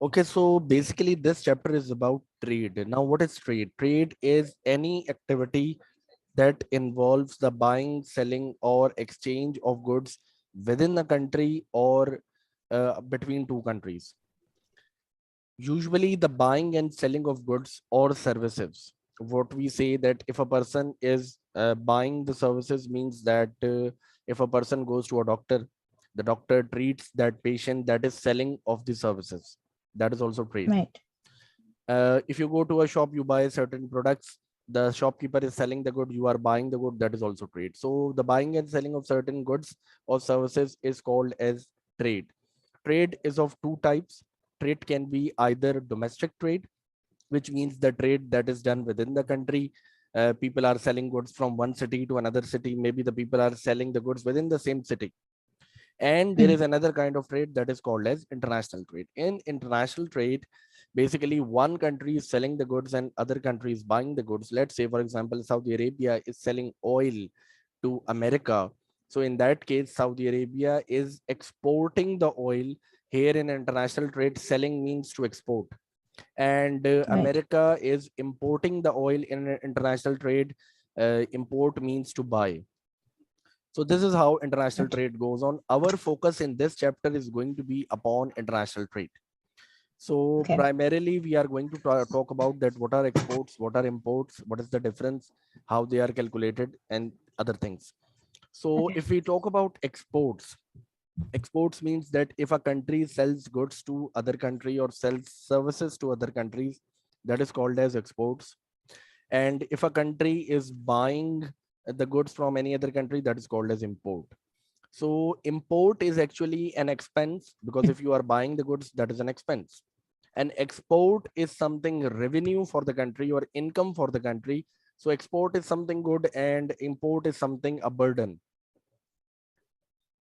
Okay, so basically this chapter is about trade. Now, what is trade? Trade is any activity that involves the buying, selling, or exchange of goods within the country or between two countries. Usually the buying and selling of goods or services. What we say that if a person is buying the services means that if a person goes to a doctor, the doctor treats that patient, that is selling of the services. That is also trade. Right. If you go to a shop, you buy certain products, the shopkeeper is selling the good, you are buying the good, that is also trade. So the buying and selling of certain goods or services is called as trade. Trade is of two types. Trade can be either domestic trade, which means the trade that is done within the country. People are selling goods from one city to another city. Maybe the people are selling the goods within the same city. And there Mm. is another kind of trade that is called as international trade. In international trade, basically one country is selling the goods and other country is buying the goods. Let's say, for example, Saudi Arabia is selling oil to America. So in that case, Saudi Arabia is exporting the oil. Here in international trade, selling means to export. And Right. America is importing the oil in international trade. Import means to buy. So this is how international Right. trade goes on. Our focus in this chapter is going to be upon international trade. So Okay. primarily we are going to talk about that what are exports, what are imports, what is the difference, how they are calculated and other things. So Okay. if we talk about exports, exports means that if a country sells goods to other country or sells services to other countries, that is called as exports. And if a country is buying the goods from any other country, that is called as import. So import is actually an expense because if you are buying the goods, that is an expense. And export is something revenue for the country or income for the country. So export is something good and import is something a burden.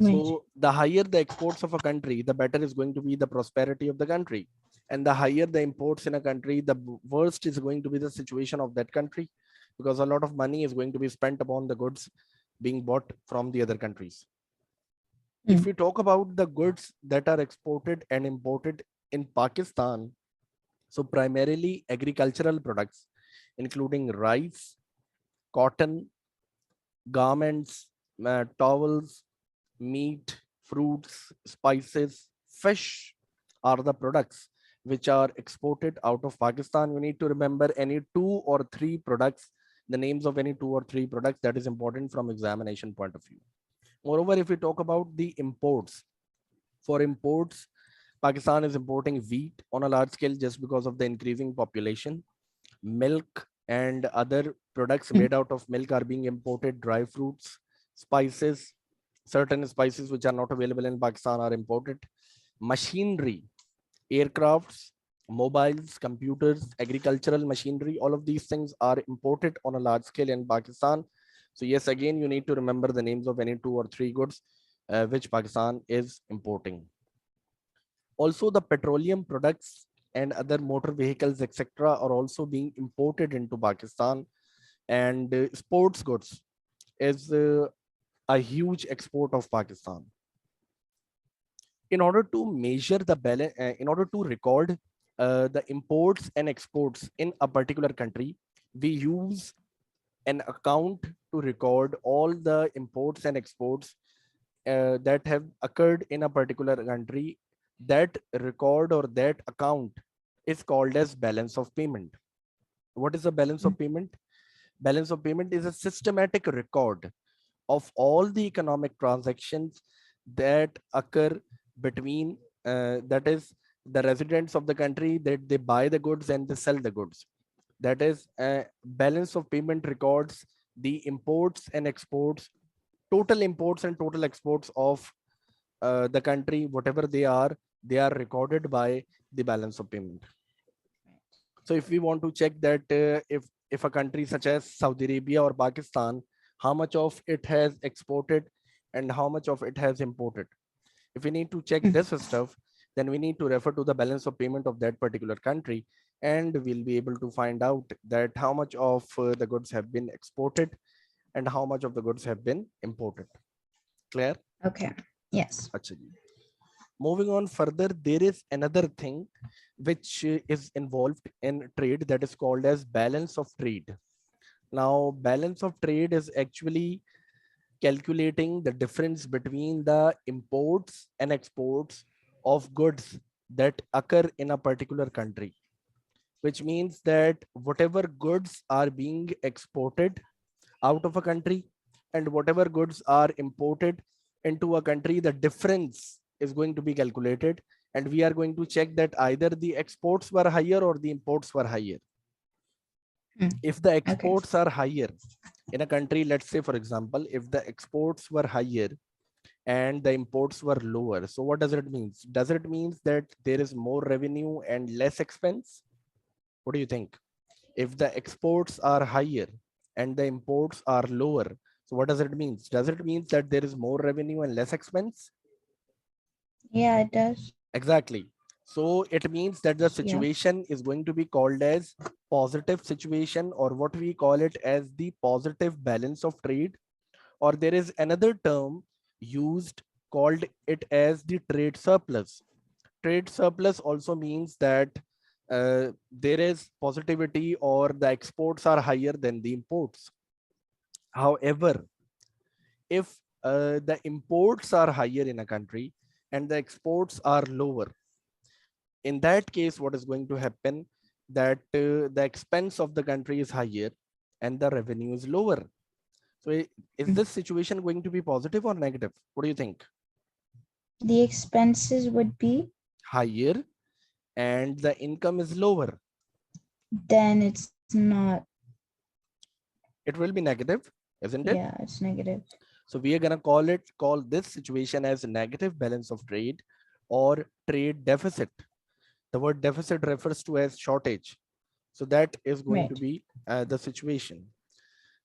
Right. So the higher the exports of a country, the better is going to be the prosperity of the country. And the higher the imports in a country, the worst is going to be the situation of that country because a lot of money is going to be spent upon the goods being bought from the other countries. If Mm. we talk about the goods that are exported and imported in Pakistan, so primarily agricultural products, including rice, cotton, garments, towels, meat, fruits, spices, fish are the products which are exported out of Pakistan. You need to remember any two or three products, the names of any two or three products. That is important from examination point of view. Moreover, if we talk about the imports, for imports, Pakistan is importing wheat on a large scale just because of the increasing population. Milk and other products Mm. made out of milk are being imported. Dry fruits, spices, certain spices which are not available in Pakistan are imported. Machinery, aircrafts, mobiles, computers, agricultural machinery, all of these things are imported on a large scale in Pakistan. So yes, again, you need to remember the names of any two or three goods which Pakistan is importing. Also, the petroleum products and other motor vehicles, etc., are also being imported into Pakistan. And sports goods is a huge export of Pakistan. In order to measure the balance, in order to record the imports and exports in a particular country, we use an account to record all the imports and exports that have occurred in a particular country. That record or that account is called as balance of payment. What is a balance Mm. of payment? Balance of payment is a systematic record of all the economic transactions that occur between that is the residents of the country, that they buy the goods and they sell the goods. That is balance of payment records the imports and exports, total imports and total exports of the country, whatever they are recorded by the balance of payment. So if we want to check that if a country such as Saudi Arabia or Pakistan, how much of it has exported and how much of it has imported, if we need to check Mm. this stuff, then we need to refer to the balance of payment of that particular country, and we'll be able to find out that how much of the goods have been exported and how much of the goods have been imported. Clear? Okay. Yes. Acha ji. Moving on further, there is another thing which is involved in trade, that is called as balance of trade. Now, balance of trade is actually calculating the difference between the imports and exports of goods that occur in a particular country, which means that whatever goods are being exported out of a country and whatever goods are imported into a country, the difference is going to be calculated. And we are going to check that either the exports were higher or the imports were higher. If the exports are higher in a country, let's say, for example, if the exports were higher and the imports were lower, so what does it mean? Does it mean that there is more revenue and less expense? What do you think? If the exports are higher and the imports are lower, so what does it mean? Does it mean that there is more revenue and less expense? Yeah, it does. Exactly. So it means that the Yeah. situation is going to be called as positive situation, or what we call it as the positive balance of trade, or there is another term used called it as the trade surplus. Trade surplus also means that there is positivity or the exports are higher than the imports. However, if the imports are higher in a country and the exports are lower, in that case, what is going to happen, that the expense of the country is higher and the revenue is lower. So is this situation going to be positive or negative? What do you think? The expenses would be, Higher and the income is lower. then it's not. It will be negative, isn't it? Yeah, it's negative. So we are going to call this situation as negative balance of trade or trade deficit. The word deficit refers to as shortage. So that is going to Right. be the situation.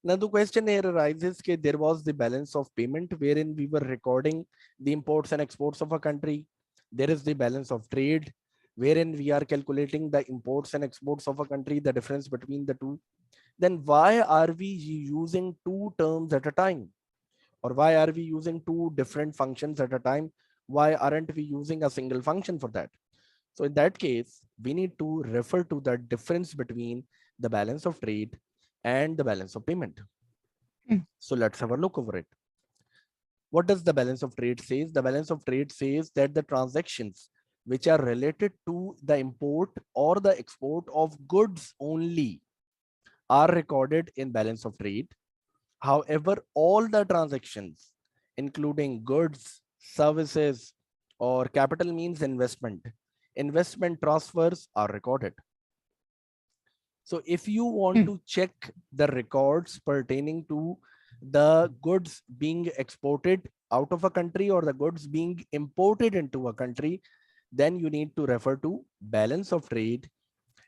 Now the question here arises that there was the balance of payment wherein we were recording the imports and exports of a country. There is the balance of trade wherein we are calculating the imports and exports of a country, the difference between the two. Then why are we using two terms at a time? Or why are we using two different functions at a time? Why aren't we using a single function for that? So in that case, we need to refer to the difference between the balance of trade and the balance of payment. So let's have a look over it. What does the balance of trade says? The balance of trade says that the transactions which are related to the import or the export of goods only are recorded in balance of trade. However, all the transactions, including goods, services, or capital means investment transfers are recorded. So if you want to check the records pertaining to the goods being exported out of a country or the goods being imported into a country, then you need to refer to balance of trade.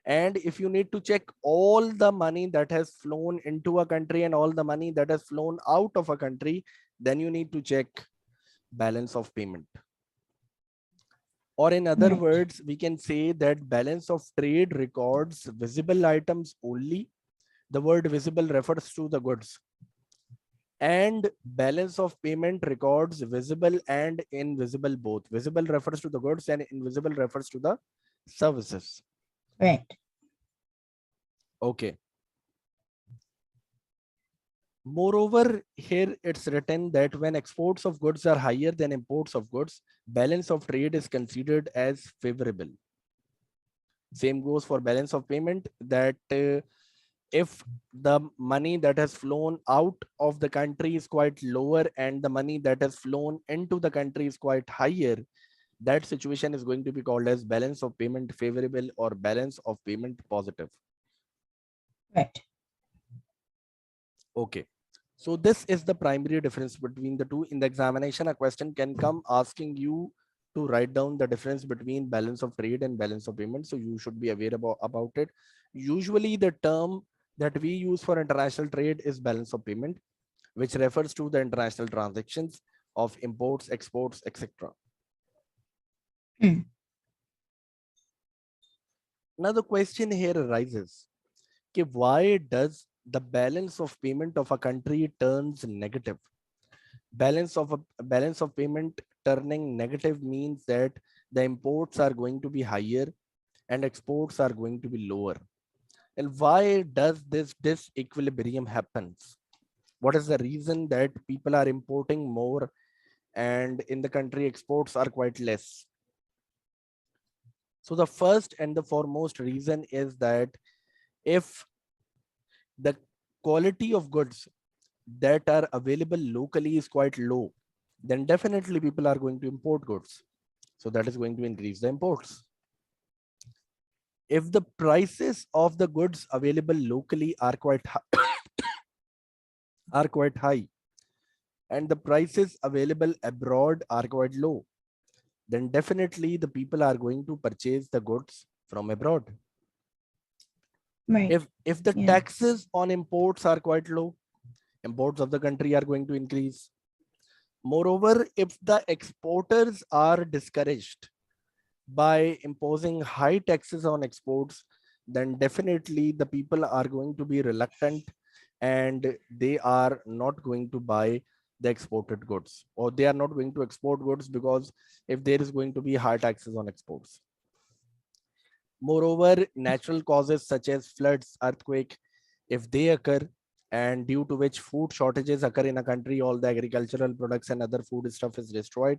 And if you need to check all the money that has flown into a country and all the money that has flown out of a country, then you need to check balance of payment. Or in other Right. words, we can say that balance of trade records visible items only. The word visible refers to the goods. And balance of payment records visible and invisible both. Visible refers to the goods and invisible refers to the services. Right. Okay. Moreover, here it's written that when exports of goods are higher than imports of goods, balance of trade is considered as favorable. Same goes for balance of payment, that if the money that has flown out of the country is quite lower and the money that has flown into the country is quite higher, that situation is going to be called as balance of payment favorable or balance of payment positive. Right. Okay. So this is the primary difference between the two. In the examination, a question can come asking you to write down the difference between balance of trade and balance of payment. So you should be aware about it. Usually the term that we use for international trade is balance of payment, which refers to the international transactions of imports, exports, etc. Now the question here arises, okay, why does the balance of payment of a country turns negative? Balance of payment turning negative means that the imports are going to be higher and exports are going to be lower. And why does this disequilibrium happens? What is the reason that people are importing more and in the country exports are quite less? So the first and the foremost reason is that if the quality of goods that are available locally is quite low, then definitely people are going to import goods. So that is going to increase the imports. If the prices of the goods available locally are quite high and the prices available abroad are quite low, then definitely the people are going to purchase the goods from abroad. Right. If the Yeah. taxes on imports are quite low, imports of the country are going to increase. Moreover, if the exporters are discouraged by imposing high taxes on exports, then definitely the people are going to be reluctant and they are not going to buy the exported goods, or they are not going to export goods because if there is going to be high taxes on exports. Moreover, natural causes such as floods, earthquake, if they occur, and due to which food shortages occur in a country, all the agricultural products and other food stuff is destroyed,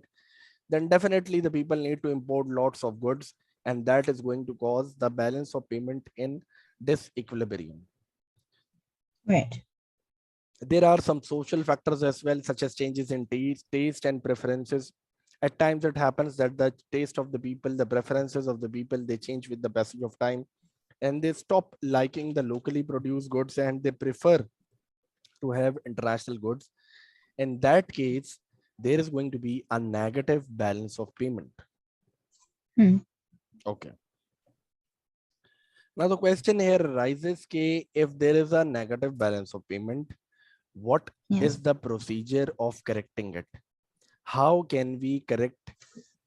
then definitely the people need to import lots of goods, and that is going to cause the balance of payment in disequilibrium. Right. There are some social factors as well, such as changes in taste and preferences. At times it happens that the taste of the people, the preferences of the people, they change with the passage of time, and they stop liking the locally produced goods and they prefer to have international goods. In that case, there is going to be a negative balance of payment. Hmm. Okay. Now the question here arises, if there is a negative balance of payment, what Yeah. is the procedure of correcting it? How can we correct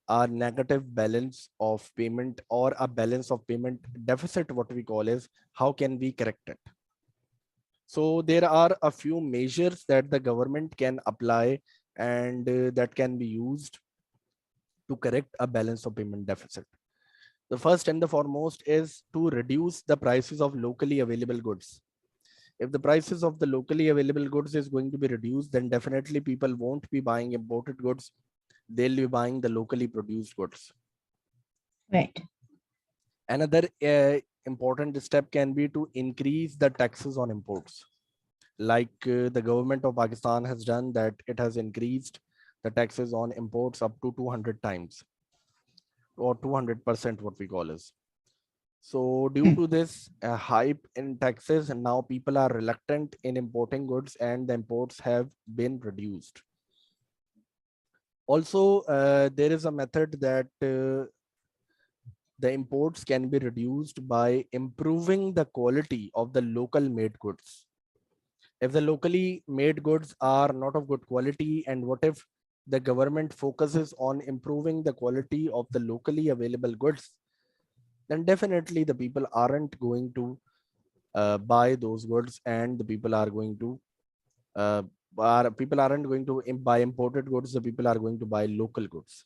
a negative balance of payment or a balance of payment deficit? What we call is, how can we correct it? So there are a few measures that the government can apply and that can be used to correct a balance of payment deficit. The first and the foremost is to reduce the prices of locally available goods. If the prices of the locally available goods is going to be reduced, then definitely people won't be buying imported goods. They'll be buying the locally produced goods. Right. Another important step can be to increase the taxes on imports. Like the government of Pakistan has done that, it has increased the taxes on imports up to 200 times or 200%, what we call is. So due to this hype in taxes, and now people are reluctant in importing goods and the imports have been reduced. Also, there is a method that the imports can be reduced by improving the quality of the local made goods. If the locally made goods are not of good quality, and what if the government focuses on improving the quality of the locally available goods, then definitely the people aren't going to buy those goods, and the people are going to people aren't going to buy imported goods. The people are going to buy local goods.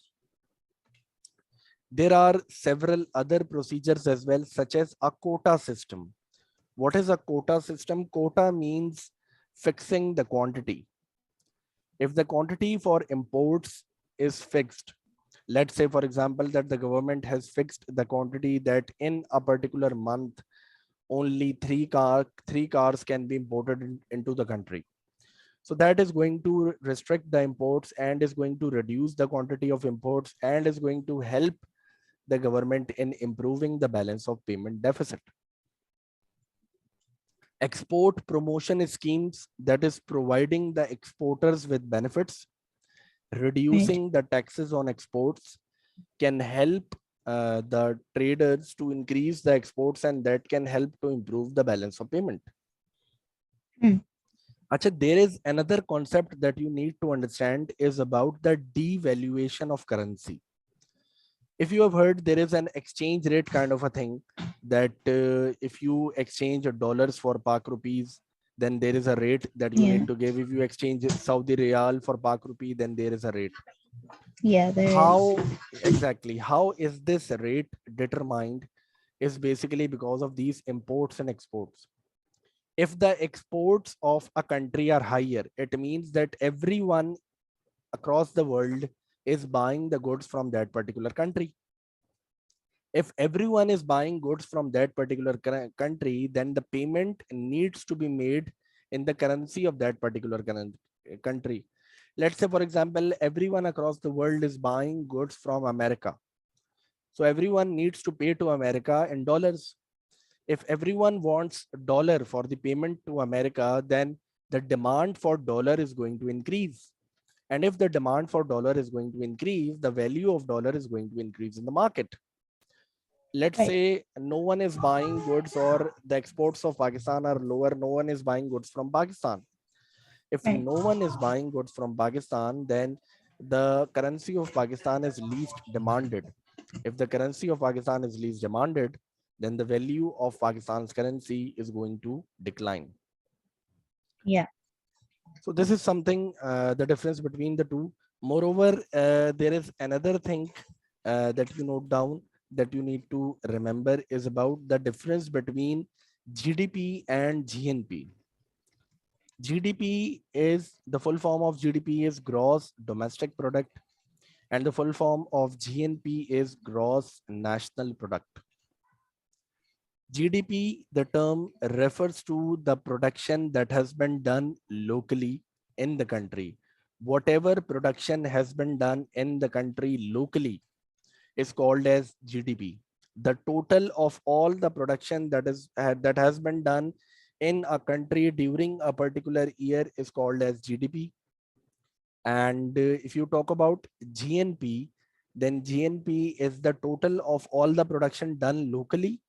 There are several other procedures as well, such as a quota system. What is a quota system? Quota means fixing the quantity. If the quantity for imports is fixed, let's say for example that the government has fixed the quantity that in a particular month only three cars can be imported into the country. So that is going to restrict the imports and is going to reduce the quantity of imports and is going to help the government in improving the balance of payment deficit. Export promotion schemes, that is providing the exporters with benefits, reducing the taxes on exports, can help the traders to increase the exports, and that can help to improve the balance of payment. Acha, there is another concept that you need to understand is about the devaluation of currency. If you have heard, there is an exchange rate kind of a thing that if you exchange dollars for Pak rupees, then there is a rate that you need to give. If you exchange Saudi Riyal for Pak rupee, then there is a rate. Yeah, there How is. exactly, how is this rate determined? is basically because of these imports and exports. If the exports of a country are higher, it means that everyone across the world is buying the goods from that particular country. If everyone is buying goods from that particular country, then the payment needs to be made in the currency of that particular country. Let's say, for example, everyone across the world is buying goods from America. So everyone needs to pay to America in dollars. If everyone wants dollar for the payment to America, then the demand for dollar is going to increase. And if the demand for dollar is going to increase, the value of dollar is going to increase in the market. Let's Right. say no one is buying goods, or the exports of Pakistan are lower, no one is buying goods from Pakistan. If Right. no one is buying goods from Pakistan, then the currency of Pakistan is least demanded. If the currency of Pakistan is least demanded, then the value of Pakistan's currency is going to decline. Yeah. So this is something, the difference between the two. Moreover, there is another thing that you note down, that you need to remember, is about the difference between GDP and GNP. GDP is, the full form of GDP is gross domestic product, and the full form of GNP is gross national product. GDP, the term refers to the production that has been done locally in the country. Whatever production has been done in the country locally is called as GDP. The total of all the production that has been done in a country during a particular year is called as GDP. And if you talk about GNP, then GNP is the total of all the production done locally,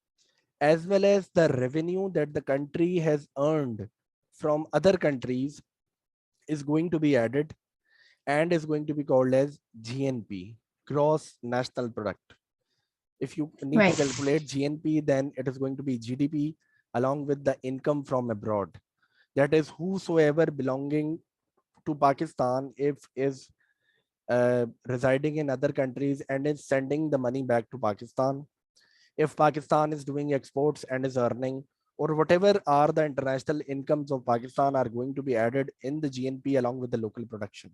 as well as the revenue that the country has earned from other countries is going to be added, and is going to be called as GNP, gross national product. If you need to Right. calculate GNP, then it is going to be GDP along with the income from abroad. That is, whosoever belonging to Pakistan, if is residing in other countries and is sending the money back to Pakistan, if Pakistan is doing exports and is earning, or whatever are the international incomes of Pakistan, are going to be added in the GNP along with the local production.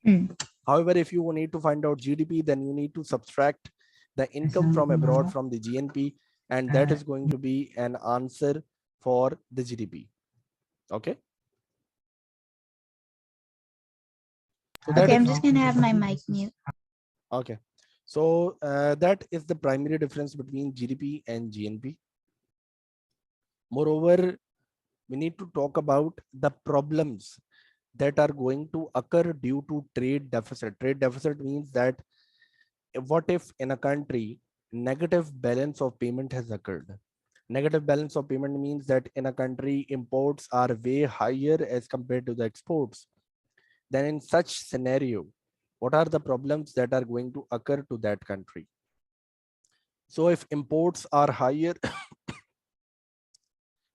Mm. However, if you need to find out GDP, then you need to subtract the income from abroad from the GNP, and that is going to be an answer for the GDP. Okay. So that Okay, is, I'm just gonna have my mic mute. okay. So that is the primary difference between GDP and GNP. Moreover, we need to talk about the problems that are going to occur due to trade deficit. Trade deficit means that what if in a country negative balance of payment has occurred? Negative balance of payment means that in a country imports are way higher as compared to the exports. Then in such scenario, what are the problems that are going to occur to that country? So if imports are higher,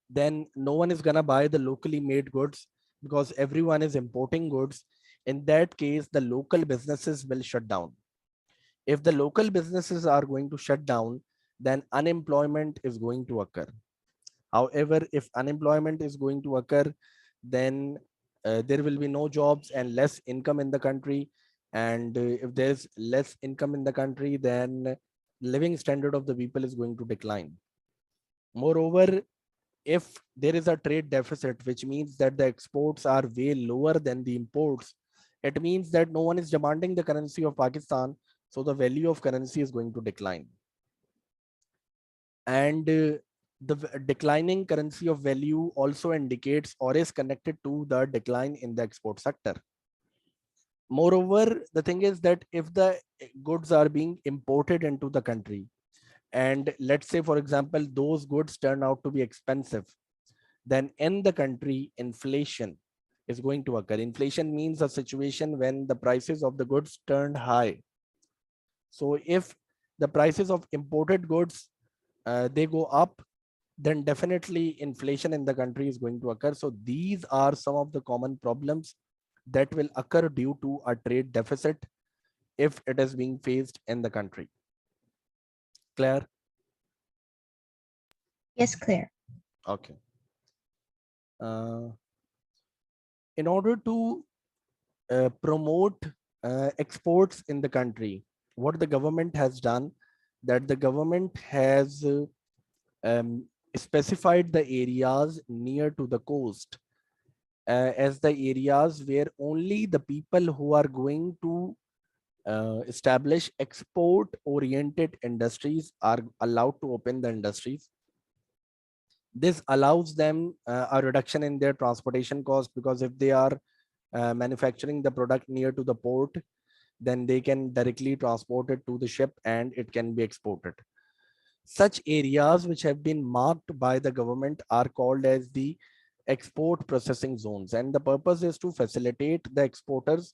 then no one is gonna buy the locally made goods because everyone is importing goods. In that case, the local businesses will shut down. If the local businesses are going to shut down, then unemployment is going to occur. However, if unemployment is going to occur, then there will be no jobs and less income in the country. And if there's less income in the country, then living standard of the people is going to decline. Moreover, if there is a trade deficit, which means that the exports are way lower than the imports, it means that no one is demanding the currency of Pakistan, so the value of currency is going to decline. And the declining currency of value also indicates or is connected to the decline in the export sector. Moreover, the thing is that if the goods are being imported into the country, and let's say, for example, those goods turn out to be expensive, then in the country, inflation is going to occur. Inflation means a situation when the prices of the goods turn high. So if the prices of imported goods they go up, then definitely inflation in the country is going to occur. So these are some of the common problems that will occur due to a trade deficit if it is being faced in the country. Clear? Yes, clear. Okay. In order to promote exports in the country, what the government has done, that the government has um, specified the areas near to the coast as the areas where only the people who are going to establish export oriented industries are allowed to open the industries. This allows them a reduction in their transportation cost, because if they are manufacturing the product near to the port, then they can directly transport it to the ship and it can be exported. Such areas which have been marked by the government are called as the export processing zones, and the purpose is to facilitate the exporters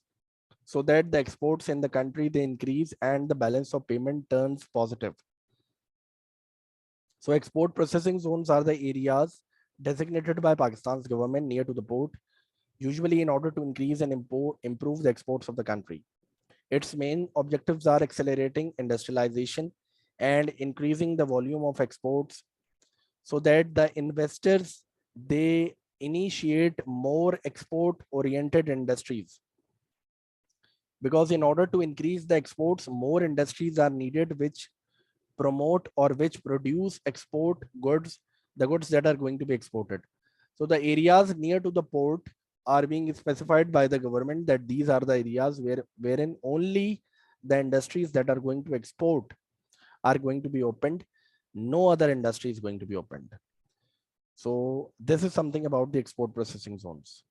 so that the exports in the country they increase and the balance of payment turns positive. So export processing zones are the areas designated by Pakistan's government near to the port, usually in order to increase and improve the exports of the country. Its main objectives are accelerating industrialization and increasing the volume of exports so that the investors they initiate more export oriented industries, because in order to increase the exports more industries are needed which promote or which produce export goods, the goods that are going to be exported. So the areas near to the port are being specified by the government that these are the areas wherein only the industries that are going to export are going to be opened. No other industry is going to be opened. So this is something about the export processing zones.